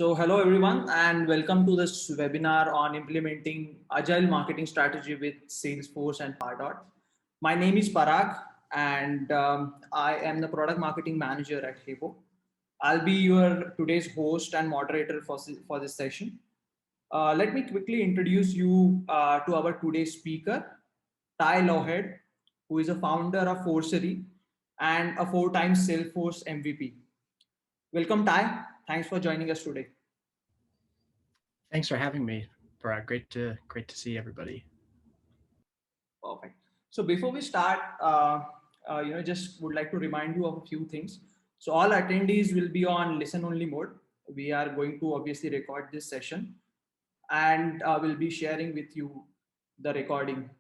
So hello everyone and welcome to this webinar on implementing Agile Marketing Strategy with Salesforce and Pardot. My name is Parag and I am the Product Marketing Manager at Hebo. I'll be your today's host and moderator for this session. Let me quickly introduce you to our today's speaker, Tigh Loughhead, who is a founder of Forcery and a four-time Salesforce MVP. Welcome, Tigh. Thanks for joining us today. Thanks for having me, Parag. Great to see everybody. Perfect. So before we start, just would like to remind you of a few things. So all attendees will be on listen-only mode. We are going to obviously record this session, and we'll be sharing with you the recording.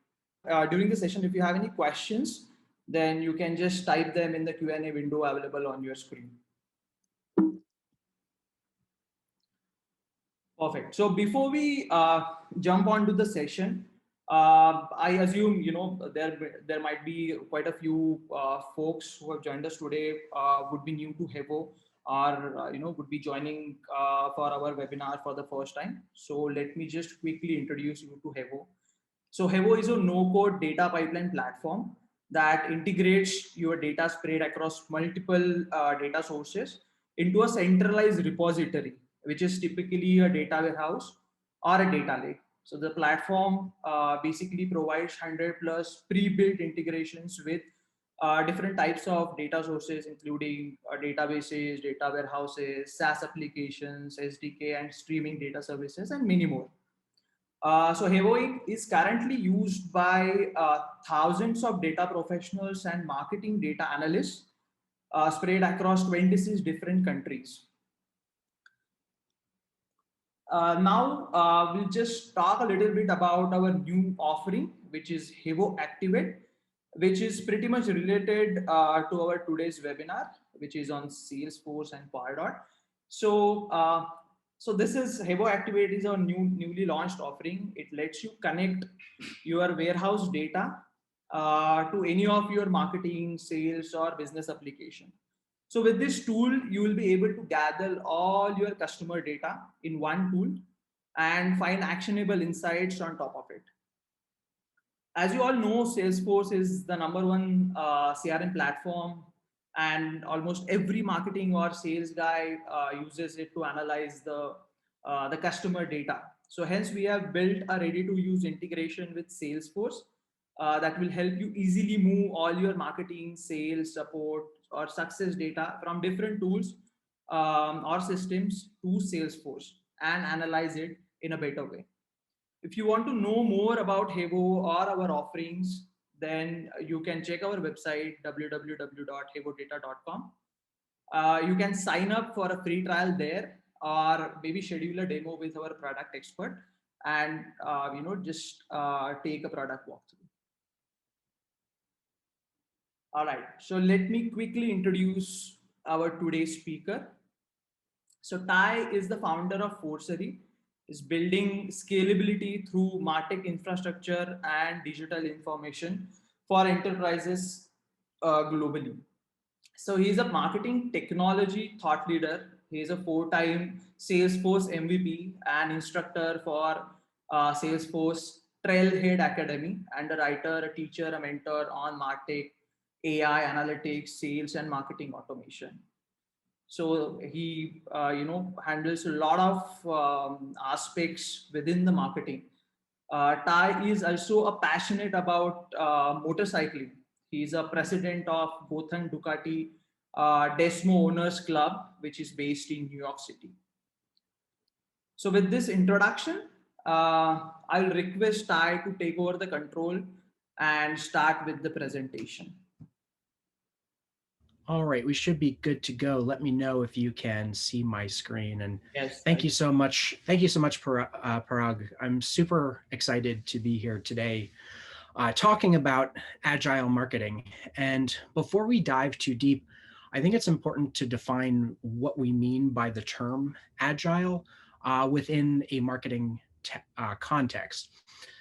During the session, if you have any questions, then you can just type them in the Q&A window available on your screen. Perfect. So before we jump onto the session, I assume there might be quite a few folks who have joined us today would be new to Hebo or would be joining for our webinar for the first time. So let me just quickly introduce you to Hebo. So Hebo is a no-code data pipeline platform that integrates your data spread across multiple data sources into a centralized repository, which is typically a data warehouse or a data lake. So the platform basically provides 100 plus pre-built integrations with different types of data sources, including databases, data warehouses, SaaS applications, SDK, and streaming data services, and many more. So Hebo is currently used by thousands of data professionals and marketing data analysts spread across 26 different countries. Now we'll just talk a little bit about our new offering, which is Hebo Activate, which is pretty much related to our today's webinar, which is on Salesforce and Pardot. So this is Hebo Activate is our newly launched offering. It lets you connect your warehouse data to any of your marketing, sales, or business application. So with this tool, you will be able to gather all your customer data in one tool and find actionable insights on top of it. As you all know, Salesforce is the #1 CRM platform, and almost every marketing or sales guy uses it to analyze the customer data. So hence we have built a ready-to-use integration with Salesforce that will help you easily move all your marketing, sales, support, or success data from different tools or systems to Salesforce and analyze it in a better way. If you want to know more about Hebo or our offerings, then you can check our website www.hebodata.com. You can sign up for a free trial there, or maybe schedule a demo with our product expert and just take a product walkthrough. All right, so let me quickly introduce our today's speaker. So Tigh is the founder of Forcery, is building scalability through MarTech infrastructure and digital information for enterprises globally. So he's a marketing technology thought leader. He is a four-time Salesforce MVP and instructor for Salesforce Trailhead Academy, and a writer, a teacher, a mentor on MarTech, AI, analytics, sales, and marketing automation. So he, handles a lot of aspects within the marketing. Tigh is also a passionate about motorcycling. He's a president of Gotham Ducati Desmo Owners Club, which is based in New York City. So with this introduction, I'll request Tigh to take over the control and start with the presentation. All right, we should be good to go. Let me know if you can see my screen. And yes, thank you so much. Thank you so much, Parag. I'm super excited to be here today talking about agile marketing. And before we dive too deep, I think it's important to define what we mean by the term agile within a marketing context.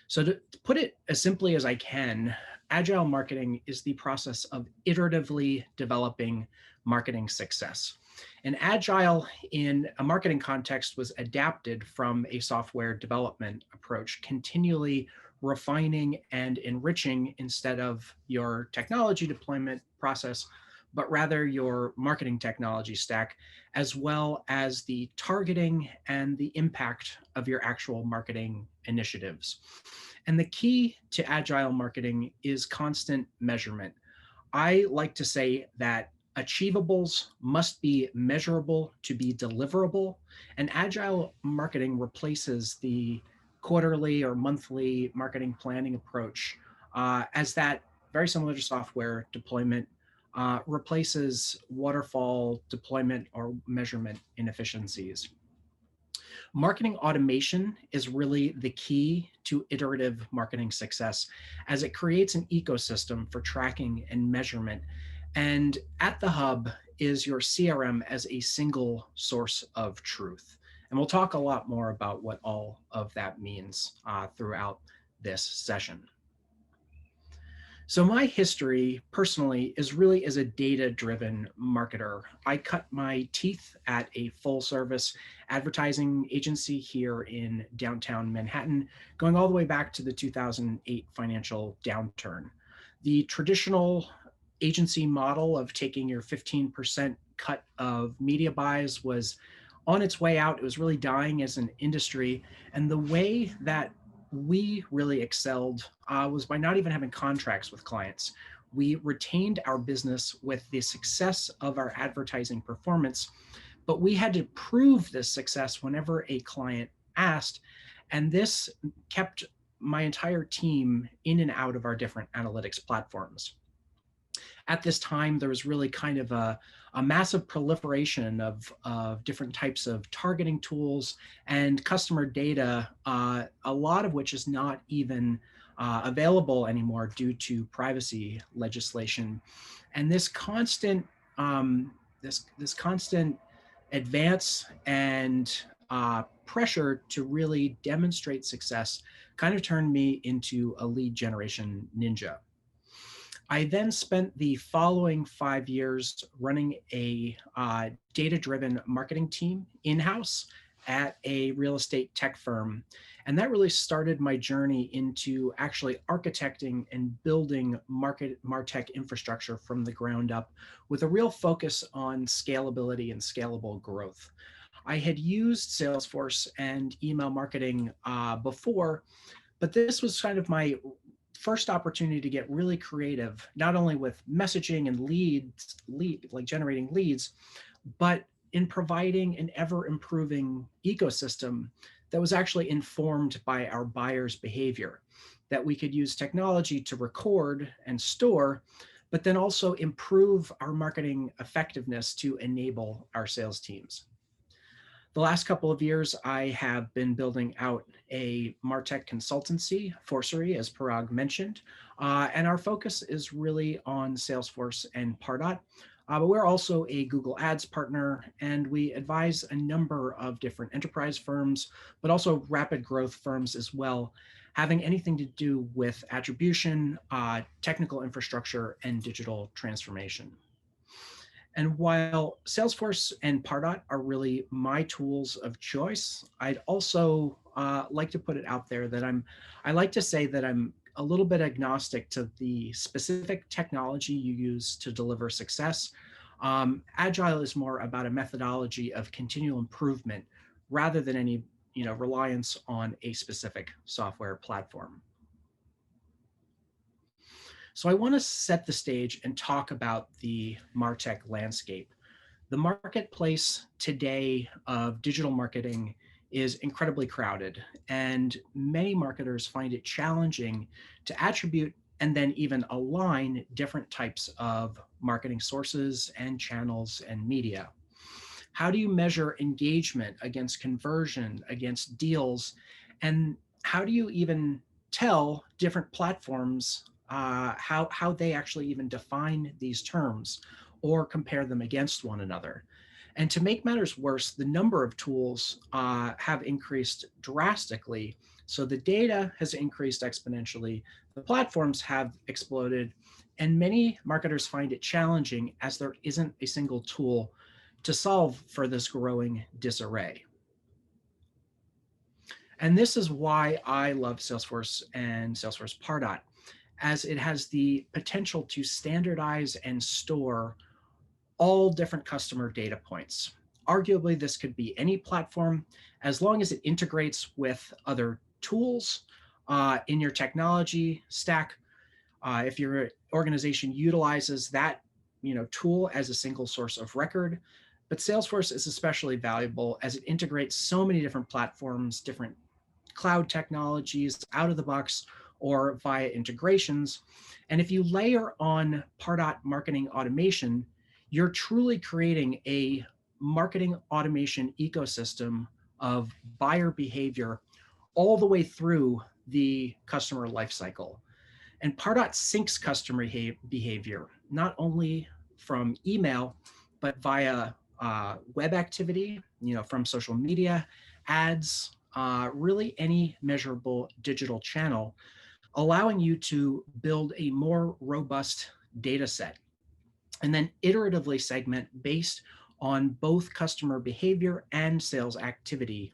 So to put it as simply as I can, agile marketing is the process of iteratively developing marketing success. And Agile in a marketing context was adapted from a software development approach, continually refining and enriching instead of your technology deployment process, but rather your marketing technology stack, as well as the targeting and the impact of your actual marketing initiatives. And the key to agile marketing is constant measurement. I like to say that achievables must be measurable to be deliverable, and agile marketing replaces the quarterly or monthly marketing planning approach, as that, very similar to software deployment, replaces waterfall deployment or measurement inefficiencies. Marketing automation is really the key to iterative marketing success, as it creates an ecosystem for tracking and measurement. And at the hub is your CRM as a single source of truth. And we'll talk a lot more about what all of that means throughout this session. So my history personally is really as a data-driven marketer. I cut my teeth at a full-service advertising agency here in downtown Manhattan, going all the way back to the 2008 financial downturn. The traditional agency model of taking your 15% cut of media buys was on its way out. It was really dying as an industry. And the way that we really excelled was by not even having contracts with clients. We retained our business with the success of our advertising performance, but we had to prove this success whenever a client asked. And this kept my entire team in and out of our different analytics platforms. At this time, there was really kind of a massive proliferation of different types of targeting tools and customer data, a lot of which is not even available anymore due to privacy legislation. And this constant this constant advance and pressure to really demonstrate success kind of turned me into a lead generation ninja. I then spent the following 5 years running a data-driven marketing team in-house at a real estate tech firm. And that really started my journey into actually architecting and building MarTech infrastructure from the ground up, with a real focus on scalability and scalable growth. I had used Salesforce and email marketing before, but this was kind of my first opportunity to get really creative, not only with messaging and like generating leads, but in providing an ever improving ecosystem that was actually informed by our buyers' behavior, that we could use technology to record and store, but then also improve our marketing effectiveness to enable our sales teams. The last couple of years, I have been building out a MarTech consultancy, Forcery, as Parag mentioned, and our focus is really on Salesforce and Pardot. But we're also a Google Ads partner, and we advise a number of different enterprise firms, but also rapid growth firms as well, having anything to do with attribution, technical infrastructure, and digital transformation. And while Salesforce and Pardot are really my tools of choice, I'd also like to put it out there that I like to say that I'm a little bit agnostic to the specific technology you use to deliver success. Agile is more about a methodology of continual improvement rather than any reliance on a specific software platform. So I want to set the stage and talk about the MarTech landscape. The marketplace today of digital marketing is incredibly crowded, and many marketers find it challenging to attribute and then even align different types of marketing sources and channels and media. How do you measure engagement against conversion, against deals, and how do you even tell different platforms how they actually even define these terms or compare them against one another? And to make matters worse, the number of tools have increased drastically. So the data has increased exponentially, the platforms have exploded, and many marketers find it challenging as there isn't a single tool to solve for this growing disarray. And this is why I love Salesforce and Salesforce Pardot, as it has the potential to standardize and store all different customer data points. Arguably, this could be any platform as long as it integrates with other tools in your technology stack. If your organization utilizes that tool as a single source of record. But Salesforce is especially valuable as it integrates so many different platforms, different cloud technologies out of the box or via integrations. And if you layer on Pardot marketing automation, you're truly creating a marketing automation ecosystem of buyer behavior all the way through the customer lifecycle. And Pardot syncs customer behavior, not only from email, but via web activity, from social media, ads, really any measurable digital channel, allowing you to build a more robust data set and then iteratively segment based on both customer behavior and sales activity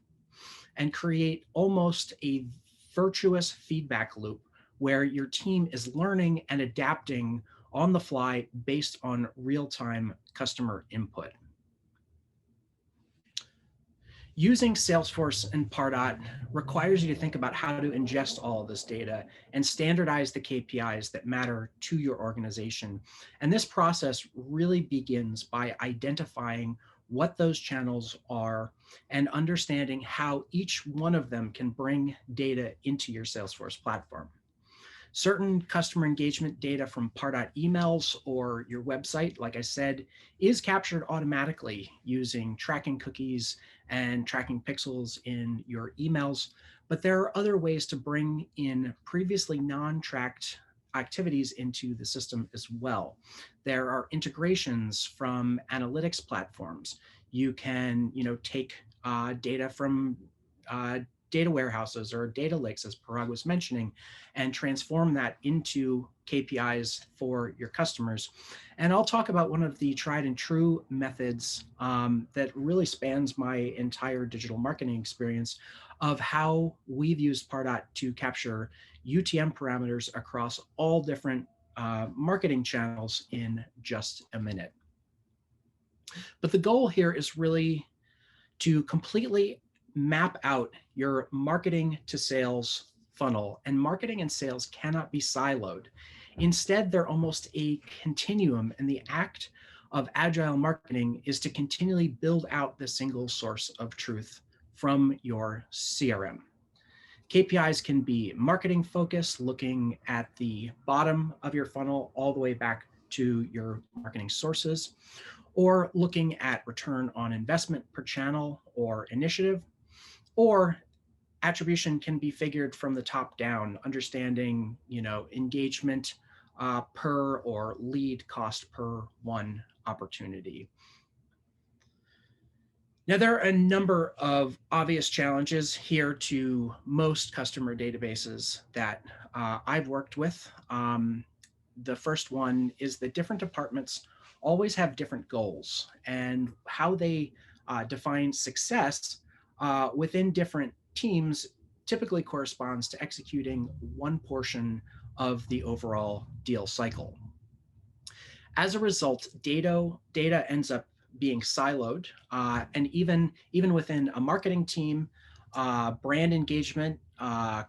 and create almost a virtuous feedback loop where your team is learning and adapting on the fly based on real-time customer input. Using Salesforce and Pardot requires you to think about how to ingest all of this data and standardize the KPIs that matter to your organization. And this process really begins by identifying what those channels are and understanding how each one of them can bring data into your Salesforce platform. Certain customer engagement data from Pardot emails or your website, like I said, is captured automatically using tracking cookies and tracking pixels in your emails. But there are other ways to bring in previously non-tracked activities into the system as well. There are integrations from analytics platforms. You can, take data from data warehouses or data lakes, as Parag was mentioning, and transform that into KPIs for your customers. And I'll talk about one of the tried and true methods that really spans my entire digital marketing experience of how we've used Pardot to capture UTM parameters across all different marketing channels in just a minute. But the goal here is really to completely map out your marketing to sales funnel, and marketing and sales cannot be siloed. Instead, they're almost a continuum, and the act of agile marketing is to continually build out the single source of truth from your CRM. KPIs can be marketing focused, looking at the bottom of your funnel all the way back to your marketing sources, or looking at return on investment per channel or initiative, or attribution can be figured from the top down, understanding, engagement per or lead cost per one opportunity. Now, there are a number of obvious challenges here to most customer databases that I've worked with. The first one is that different departments always have different goals, and how they define success within different teams typically corresponds to executing one portion of the overall deal cycle. As a result, data ends up being siloed, and even within a marketing team, brand engagement,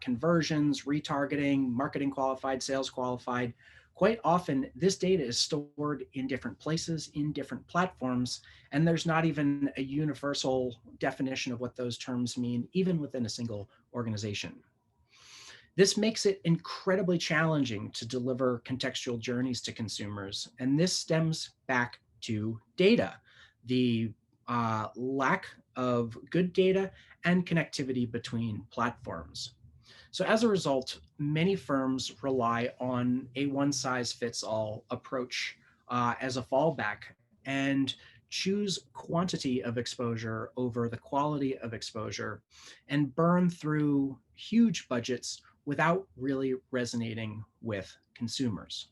conversions, retargeting, marketing qualified, sales qualified, quite often this data is stored in different places, in different platforms, and there's not even a universal definition of what those terms mean, even within a single organization. This makes it incredibly challenging to deliver contextual journeys to consumers, and this stems back to data, the lack of good data and connectivity between platforms. So as a result, many firms rely on a one-size-fits-all approach as a fallback and choose quantity of exposure over the quality of exposure and burn through huge budgets without really resonating with consumers.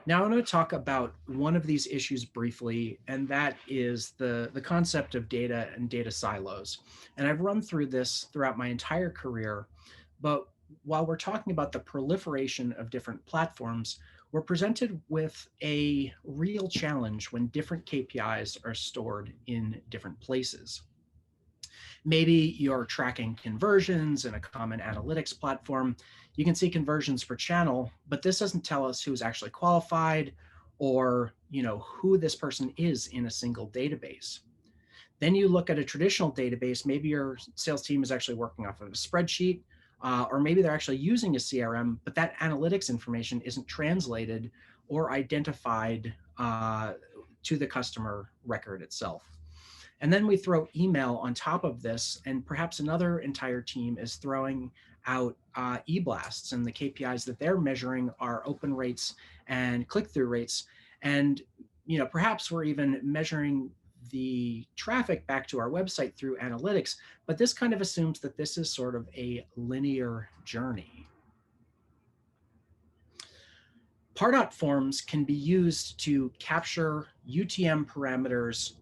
Now I want to talk about one of these issues briefly, and that is the concept of data and data silos. And I've run through this throughout my entire career, but while we're talking about the proliferation of different platforms, we're presented with a real challenge when different KPIs are stored in different places. Maybe you're tracking conversions in a common analytics platform. You can see conversions per channel, but this doesn't tell us who's actually qualified or who this person is in a single database. Then you look at a traditional database. Maybe your sales team is actually working off of a spreadsheet, or maybe they're actually using a CRM, but that analytics information isn't translated or identified to the customer record itself. And then we throw email on top of this, and perhaps another entire team is throwing out e-blasts, and the KPIs that they're measuring are open rates and click-through rates. And perhaps we're even measuring the traffic back to our website through analytics, but this kind of assumes that this is sort of a linear journey. Pardot forms can be used to capture UTM parameters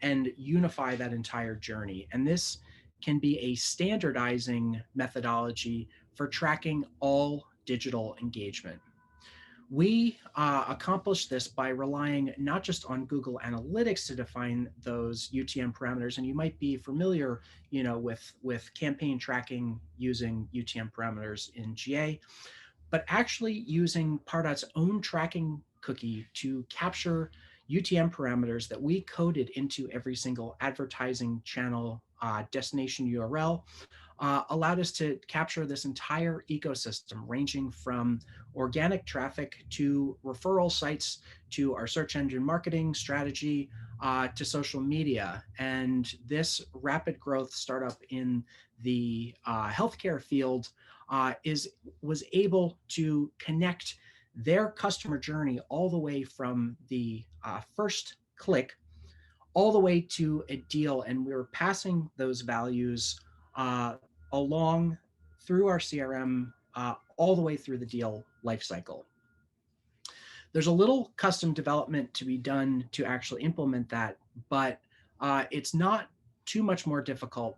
and unify that entire journey. And this can be a standardizing methodology for tracking all digital engagement. We accomplish this by relying not just on Google Analytics to define those UTM parameters, and you might be familiar, with campaign tracking using UTM parameters in GA, but actually using Pardot's own tracking cookie to capture UTM parameters that we coded into every single advertising channel destination URL allowed us to capture this entire ecosystem, ranging from organic traffic to referral sites to our search engine marketing strategy to social media. And this rapid growth startup in the healthcare field was able to connect their customer journey all the way from the first click all the way to a deal, and we were passing those values along through our CRM all the way through the deal lifecycle. There's a little custom development to be done to actually implement that, but it's not too much more difficult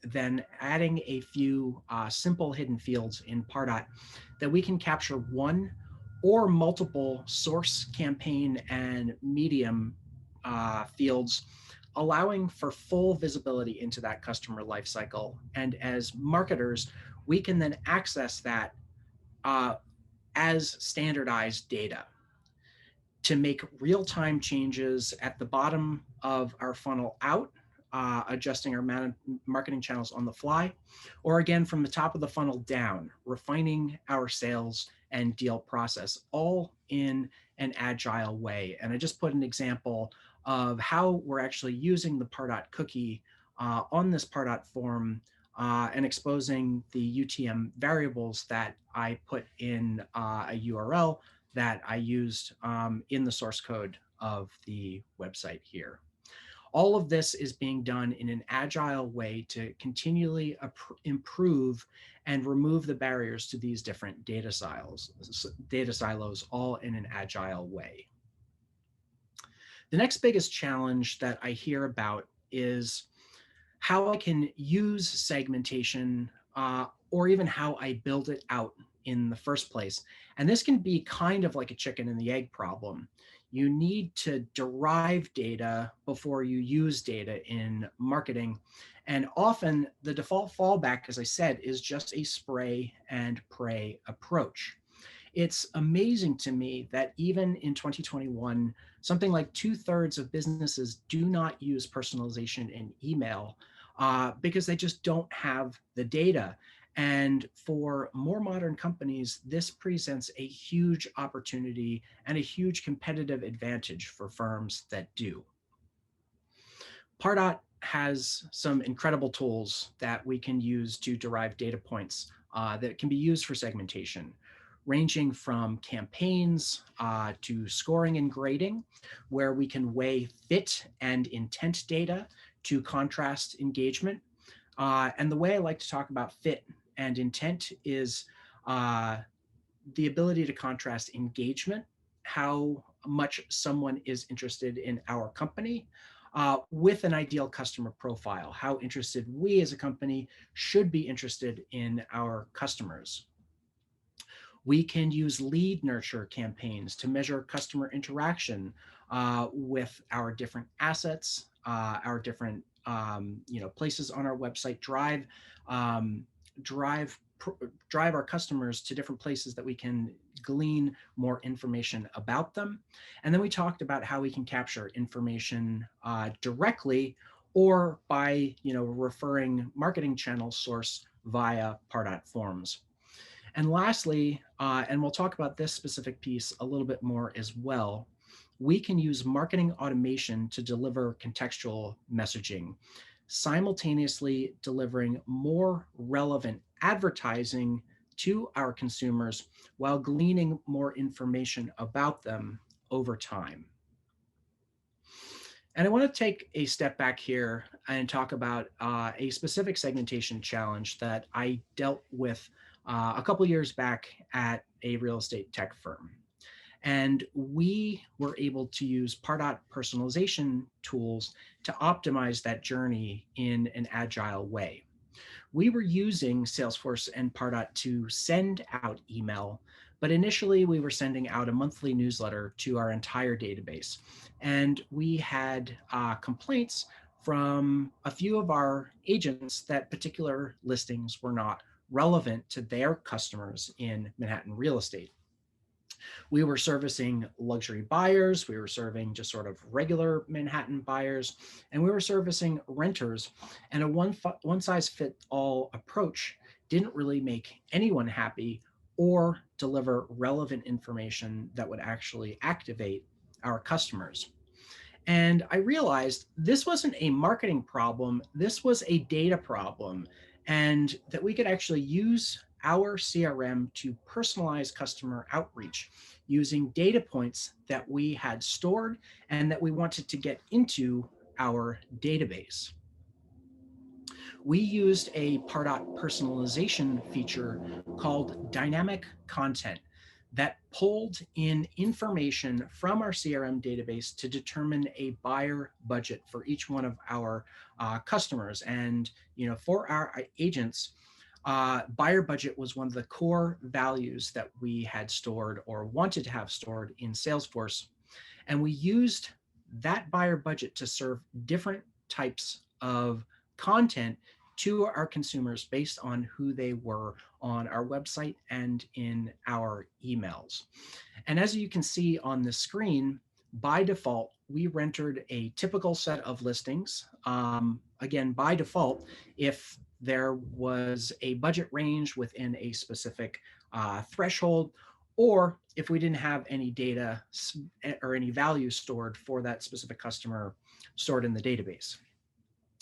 than adding a few simple hidden fields in Pardot that we can capture one or multiple source, campaign, and medium fields, allowing for full visibility into that customer lifecycle. And as marketers, we can then access that as standardized data to make real-time changes at the bottom of our funnel out, adjusting our marketing channels on the fly, or again, from the top of the funnel down, refining our sales and deal process, all in an agile way. And I just put an example of how we're actually using the Pardot cookie on this Pardot form and exposing the UTM variables that I put in a URL that I used in the source code of the website here. All of this is being done in an agile way to continually improve and remove the barriers to these different data silos, all in an agile way. The next biggest challenge that I hear about is how I can use segmentation or even how I build it out in the first place. And this can be kind of like a chicken and the egg problem. You need to derive data before you use data in marketing. And often the default fallback, as I said, is just a spray and pray approach. It's amazing to me that even in 2021, something like 2/3 of businesses do not use personalization in email because they just don't have the data. And for more modern companies, this presents a huge opportunity and a huge competitive advantage for firms that do. Pardot has some incredible tools that we can use to derive data points that can be used for segmentation, ranging from campaigns to scoring and grading, where we can weigh fit and intent data to contrast engagement. And the way I like to talk about fit and intent is the ability to contrast engagement, how much someone is interested in our company, with an ideal customer profile, how interested we as a company should be interested in our customers. We can use lead nurture campaigns to measure customer interaction with our different assets, our different places on our website, um, drive drive our customers to different places that we can glean more information about them. And then we talked about how we can capture information directly or by referring marketing channel source via Pardot forms. And lastly, and we'll talk about this specific piece a little bit more as well, we can use marketing automation to deliver contextual messaging, simultaneously delivering more relevant advertising to our consumers while gleaning more information about them over time. And I want to take a step back here and talk about a specific segmentation challenge that I dealt with a couple years back at a real estate tech firm. And we were able to use Pardot personalization tools to optimize that journey in an agile way. We were using Salesforce and Pardot to send out email, but initially we were sending out a monthly newsletter to our entire database. And we had complaints from a few of our agents that particular listings were not relevant to their customers in Manhattan real estate. We were servicing luxury buyers, we were serving just sort of regular Manhattan buyers, and we were servicing renters. And a one size fit all approach didn't really make anyone happy or deliver relevant information that would actually activate our customers. And I realized this wasn't a marketing problem, this was a data problem, and that we could actually use our CRM to personalize customer outreach using data points that we had stored and that we wanted to get into our database. We used a Pardot personalization feature called dynamic content that pulled in information from our CRM database to determine a buyer budget for each one of our customers. And for our agents, buyer budget was one of the core values that we had stored or wanted to have stored in Salesforce. And we used that buyer budget to serve different types of content to our consumers based on who they were on our website and in our emails. And as you can see on the screen, by default, we rendered a typical set of listings. Again, by default, if there was a budget range within a specific threshold, or if we didn't have any data or any value stored for that specific customer stored in the database.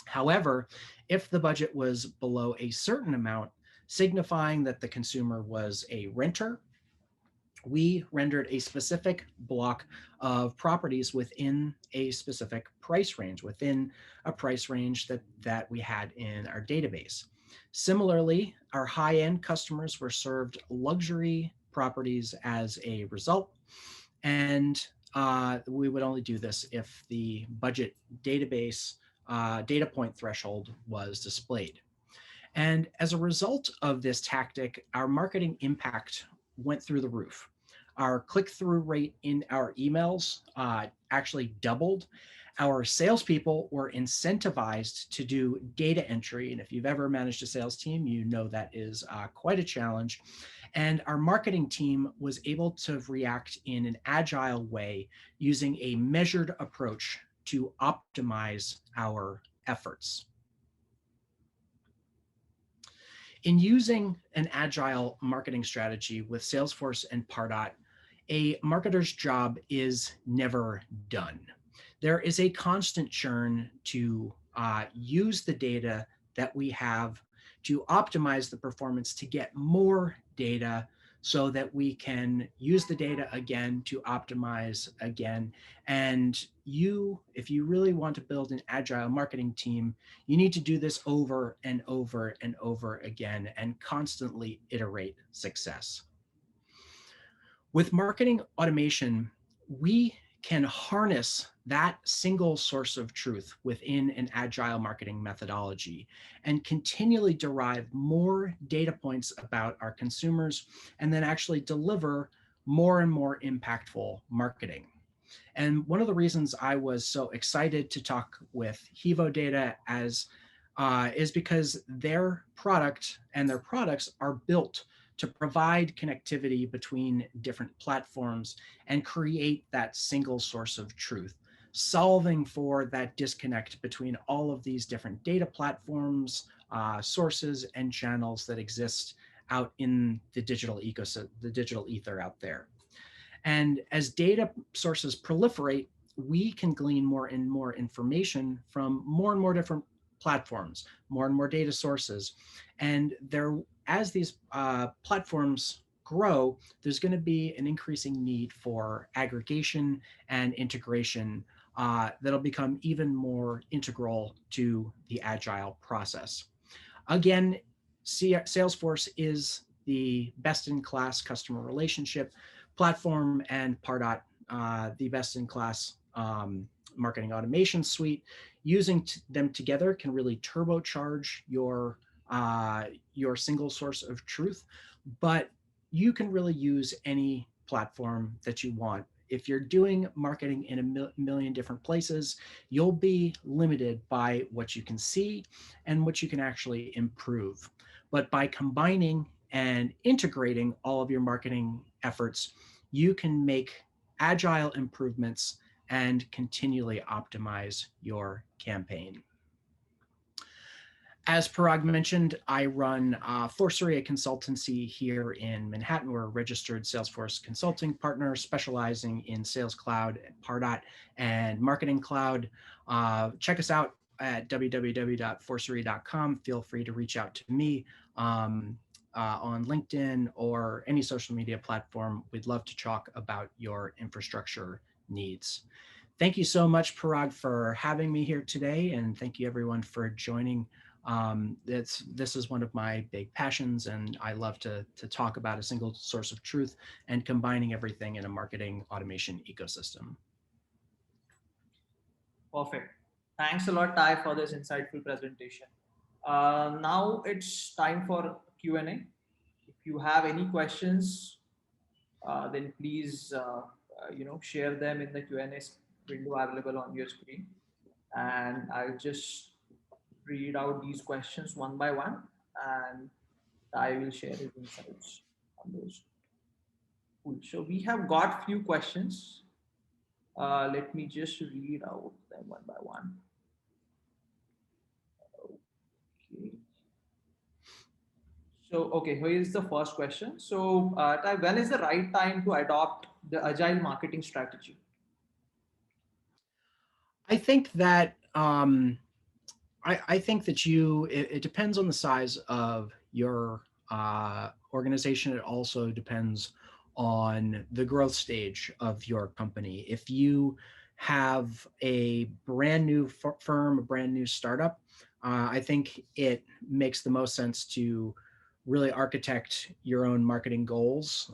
However, if the budget was below a certain amount, signifying that the consumer was a renter, we rendered a specific block of properties within a specific price range, within a price range that we had in our database. Similarly, our high-end customers were served luxury properties as a result, and we would only do this if the budget database data point threshold was displayed. And as a result of this tactic, our marketing impact went through the roof. Our click-through rate in our emails actually doubled. Our salespeople were incentivized to do data entry. And if you've ever managed a sales team, you know that is quite a challenge. And our marketing team was able to react in an agile way using a measured approach to optimize our efforts. In using an agile marketing strategy with Salesforce and Pardot, a marketer's job is never done. There is a constant churn to use the data that we have to optimize the performance to get more data so that we can use the data again to optimize again. And if you really want to build an agile marketing team, you need to do this over and over and over again and constantly iterate success. With marketing automation, we can harness that single source of truth within an agile marketing methodology and continually derive more data points about our consumers and then actually deliver more and more impactful marketing. And one of the reasons I was so excited to talk with Hevo Data is because their product and their products are built to provide connectivity between different platforms and create that single source of truth, solving for that disconnect between all of these different data platforms, sources, and channels that exist out in the digital ecosystem, the digital ether out there. And as data sources proliferate, we can glean more and more information from more and more different platforms, more and more data sources. And there, as these platforms grow, there's going to be an increasing need for aggregation and integration that'll become even more integral to the agile process. Again, Salesforce is the best-in-class customer relationship platform, and Pardot, the best-in-class marketing automation suite. Using them together can really turbocharge your single source of truth, but you can really use any platform that you want. If you're doing marketing in a million different places, you'll be limited by what you can see and what you can actually improve. But by combining and integrating all of your marketing efforts, you can make agile improvements and continually optimize your campaign. As Parag mentioned, I run Forcery, a consultancy here in Manhattan. We're a registered Salesforce consulting partner specializing in Sales Cloud, Pardot, and Marketing Cloud. Check us out at www.forcery.com. Feel free to reach out to me on LinkedIn or any social media platform. We'd love to talk about your infrastructure needs. Thank you so much, Parag, for having me here today, and thank you everyone for joining. This is one of my big passions, and I love to talk about a single source of truth and combining everything in a marketing automation ecosystem. Perfect. Thanks a lot, Ty, for this insightful presentation. Now it's time for Q&A. If you have any questions, then please share them in the Q&A window available on your screen, and I'll just read out these questions one by one, and I will share his insights on those. Cool. So we have got few questions. Let me just read out them one by one. Okay. So, okay, here is the first question. So, Ty, when is the right time to adopt the agile marketing strategy? I think that I think that it depends on the size of your organization. It also depends on the growth stage of your company. If you have a brand new firm, a brand new startup, I think it makes the most sense to really architect your own marketing goals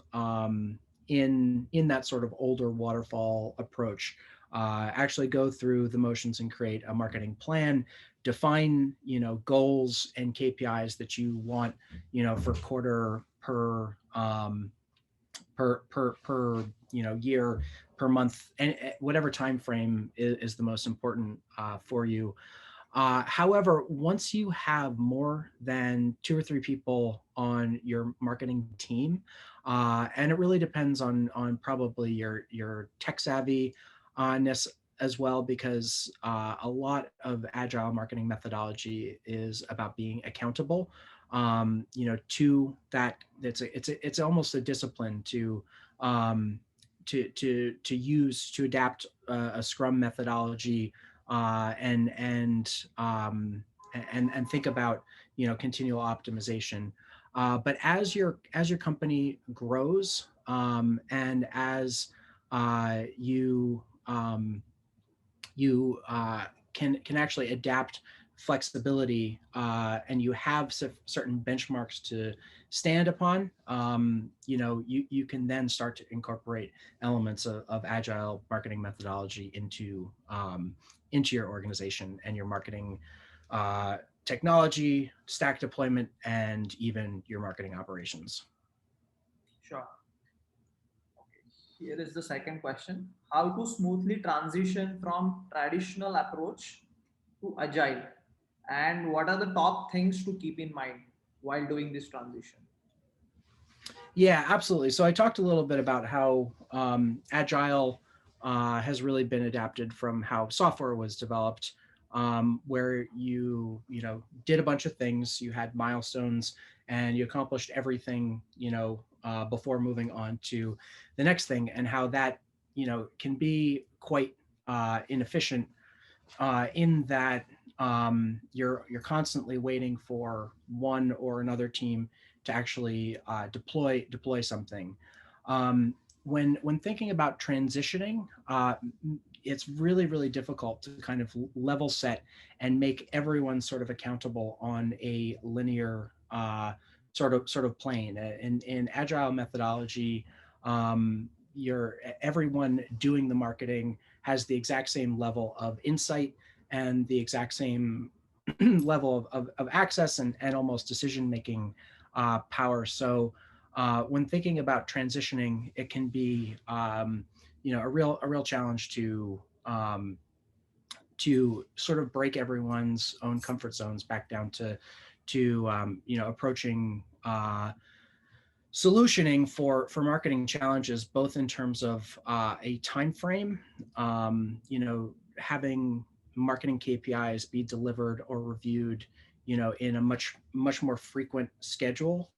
in that sort of older waterfall approach. Actually go through the motions and create a marketing plan, define goals and KPIs that you want for quarter, per year, per month, and whatever time frame is the most important for you. However, once you have more than 2 or 3 people on your marketing team, and it really depends on probably your tech savvy-ness as well, because a lot of agile marketing methodology is about being accountable. To that, it's almost a discipline to use, to adapt a Scrum methodology and think about continual optimization. But as your company grows, and as you can actually adapt flexibility, and you have certain benchmarks to stand upon, you can then start to incorporate elements of agile marketing methodology into your organization and your marketing technology, stack deployment, and even your marketing operations. Sure. Here is the second question. How to smoothly transition from traditional approach to agile? And what are the top things to keep in mind while doing this transition? Yeah, absolutely. So I talked a little bit about how agile has really been adapted from how software was developed, where you did a bunch of things, you had milestones, and you accomplished everything before moving on to the next thing, and how that can be quite inefficient in that you're constantly waiting for one or another team to actually deploy something. When thinking about transitioning, it's really difficult to kind of level set and make everyone sort of accountable on a linear sort of plane. In agile methodology, you're everyone doing the marketing has the exact same level of insight and the exact same level of access and almost decision making power. So when thinking about transitioning, it can be a real challenge to sort of break everyone's own comfort zones back down to approaching solutioning for marketing challenges, both in terms of a time frame, having marketing KPIs be delivered or reviewed, in a much more frequent schedule,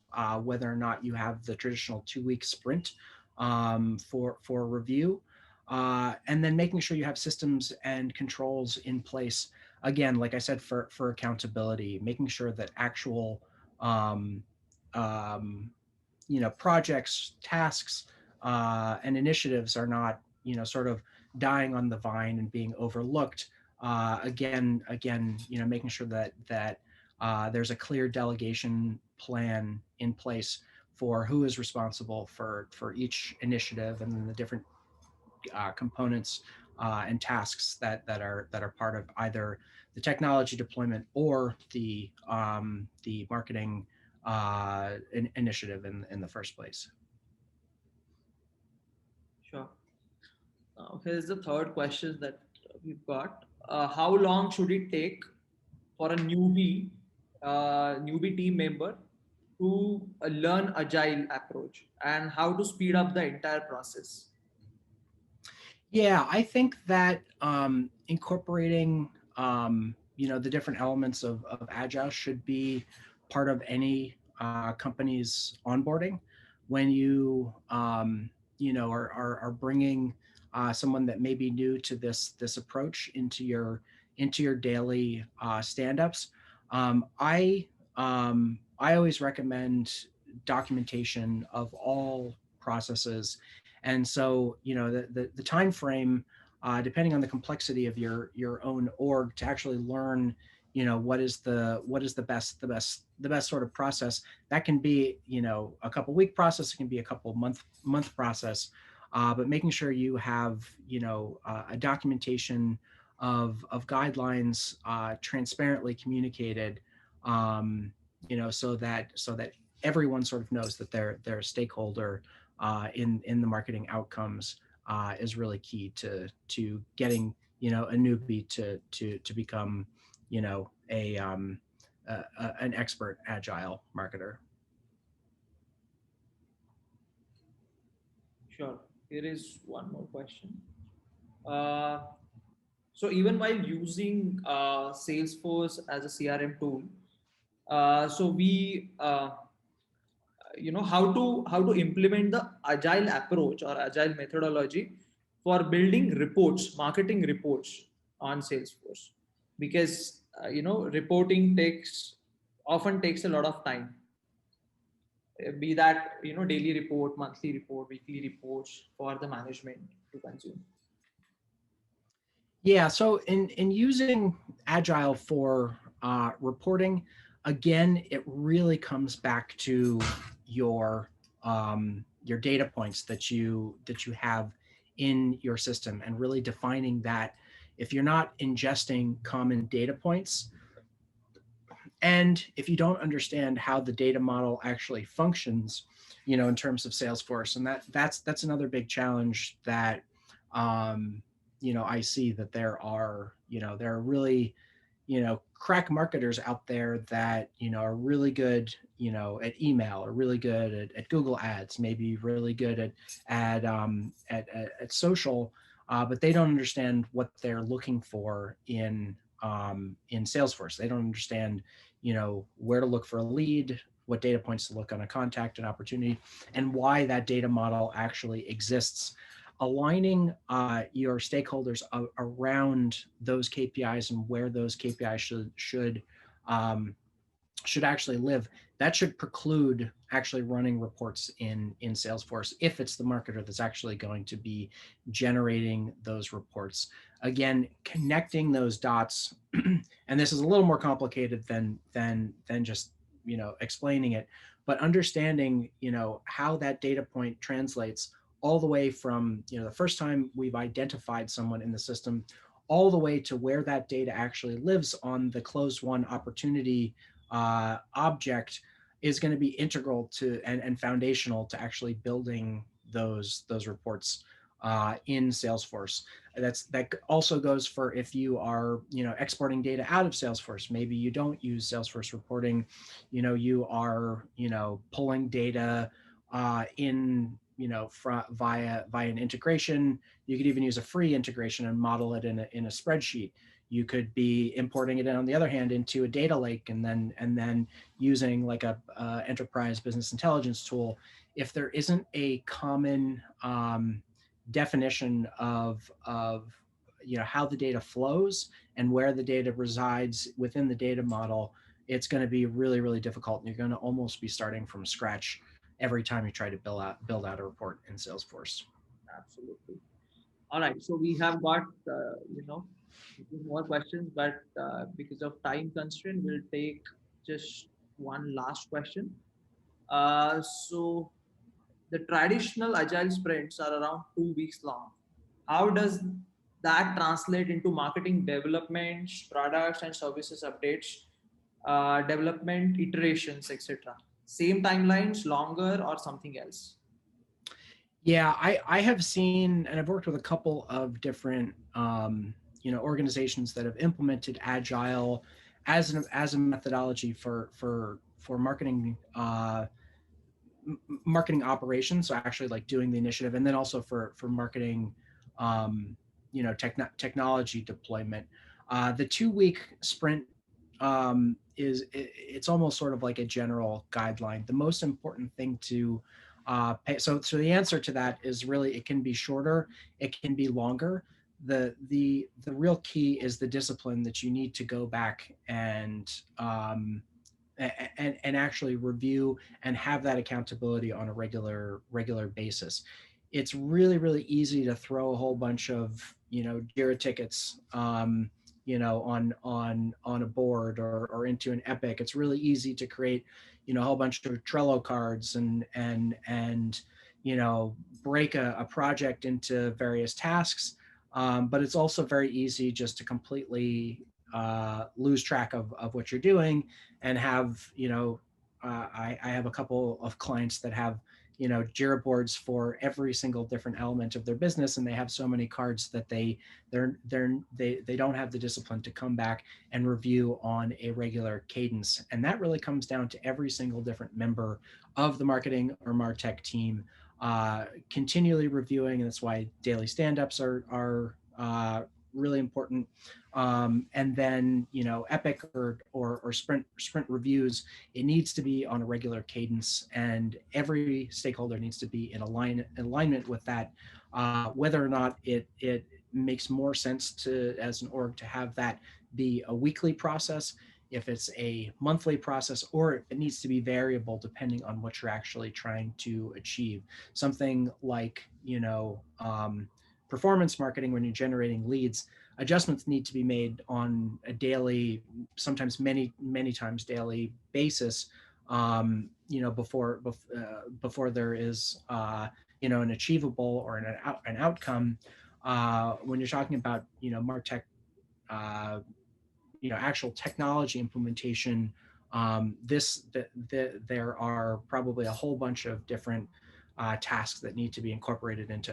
whether or not you have the traditional 2-week sprint for review, and then making sure you have systems and controls in place. Again, like I said, for accountability, making sure that actual projects, tasks, and initiatives are not, sort of dying on the vine and being overlooked. Again, making sure that there's a clear delegation plan in place for who is responsible for each initiative, and then the different components and tasks that are part of either the technology deployment or the marketing initiative in the first place. Sure. Here's the third question that we've got. How long should it take for a newbie team member to learn agile approach, and how to speed up the entire process? Yeah, I think that incorporating the different elements of agile should be part of any company's onboarding. When you are bringing someone that may be new to this approach into your daily stand-ups, I always recommend documentation of all processes. And so, the time frame, depending on the complexity of your own org, to actually learn, what is the best sort of process. That can be, a couple week process. It can be a couple month process. But making sure you have, a documentation of guidelines transparently communicated, so that everyone sort of knows that they're a stakeholder in the marketing outcomes, is really key to getting a newbie to become an expert agile marketer. Sure. Here is one more question. Uh, so even while using Salesforce as a CRM tool, so we how to implement the agile approach or agile methodology for building reports, marketing reports on Salesforce, because reporting often takes a lot of time, be that daily report, monthly report, weekly reports for the management to consume. Yeah, so in using agile for reporting, again, it really comes back to your data points that you have in your system, and really defining that. If you're not ingesting common data points, and if you don't understand how the data model actually functions, in terms of Salesforce, and that's another big challenge that I see, that there are really crack marketers out there that are really good at email, or really good at Google ads, maybe really good at social, but they don't understand what they're looking for in Salesforce. They don't understand where to look for a lead, what data points to look on a contact and opportunity, and why that data model actually exists. Aligning your stakeholders around those KPIs, and where those KPIs um, should actually live, that should preclude actually running reports in Salesforce, if it's the marketer that's actually going to be generating those reports. Again, connecting those dots, and this is a little more complicated than just explaining it, but understanding how that data point translates all the way from the first time we've identified someone in the system, all the way to where that data actually lives on the closed won opportunity object, is going to be integral to and foundational to actually building those reports in Salesforce. That also goes for if you are exporting data out of Salesforce. Maybe you don't use Salesforce reporting. You are pulling data in via an integration. You could even use a free integration and model it in a spreadsheet. You could be importing it, on the other hand, into a data lake, and then using like a enterprise business intelligence tool. If there isn't a common definition of how the data flows and where the data resides within the data model, it's going to be really, really difficult, and you're going to almost be starting from scratch every time you try to build out a report in Salesforce. Absolutely. All right. So we have got, more questions, but because of time constraint, we'll take just one last question. So the traditional agile sprints are around 2 weeks long. How does that translate into marketing developments, products and services updates, development iterations, etc.? Same timelines, longer, or something else? Yeah, I have seen, and I've worked with a couple of different organizations that have implemented agile as a methodology for marketing operations. So actually, like, doing the initiative, and then also for marketing technology deployment. The 2 week sprint it's almost sort of like a general guideline. The most important thing to pay, so the answer to that is, really, it can be shorter, it can be longer. The real key is the discipline that you need to go back and actually review and have that accountability on a regular basis. It's really, really easy to throw a whole bunch of Jira tickets on a board, or into an Epic. It's really easy to create a whole bunch of Trello cards, and break a project into various tasks. But it's also very easy just to completely lose track of what you're doing, and have I have a couple of clients that have Jira boards for every single different element of their business, and they have so many cards that they don't have the discipline to come back and review on a regular cadence. And that really comes down to every single different member of the marketing or MarTech team continually reviewing, and that's why daily stand-ups are really important. And then Epic or sprint reviews, it needs to be on a regular cadence, and every stakeholder needs to be in alignment with that. Whether or not it makes more sense to, as an org, to have that be a weekly process, if it's a monthly process, or it needs to be variable depending on what you're actually trying to achieve. Something like performance marketing, when you're generating leads, adjustments need to be made on a daily, sometimes many times daily basis, before there is, an achievable or an outcome. When you're talking about, MarTech, uh, actual technology implementation, there are probably a whole bunch of different tasks that need to be incorporated into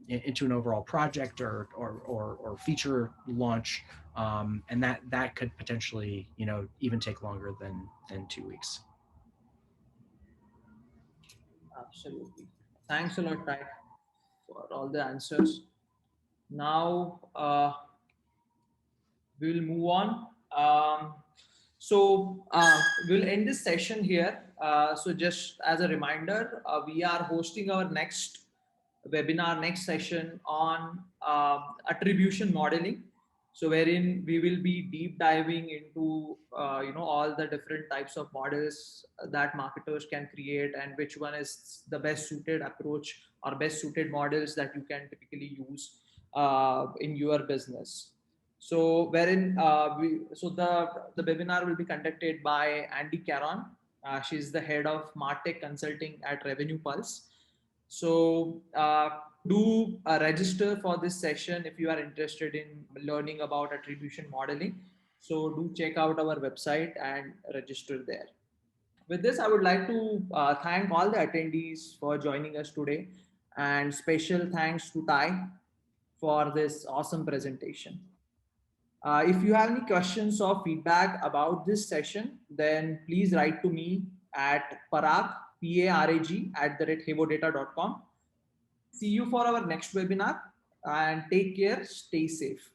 into an overall project or feature launch, and that could potentially, even take longer than 2 weeks. Absolutely. Thanks a lot, Ty, for all the answers. Now, we will move on. We'll end this session here. So just as a reminder, we are hosting our next webinar, next session on attribution modeling. So wherein we will be deep diving into all the different types of models that marketers can create, and which one is the best suited approach or best suited models that you can typically use in your business. So wherein the webinar will be conducted by Andy Caron. She's the head of MarTech consulting at Revenue Pulse. So do register for this session if you are interested in learning about attribution modeling. So do check out our website and register there. With this, I would like to thank all the attendees for joining us today, and special thanks to Ty for this awesome presentation. If you have any questions or feedback about this session, then please write to me at parag, P-A-R-A-G, @hevodata.com. See you for our next webinar, and take care, stay safe.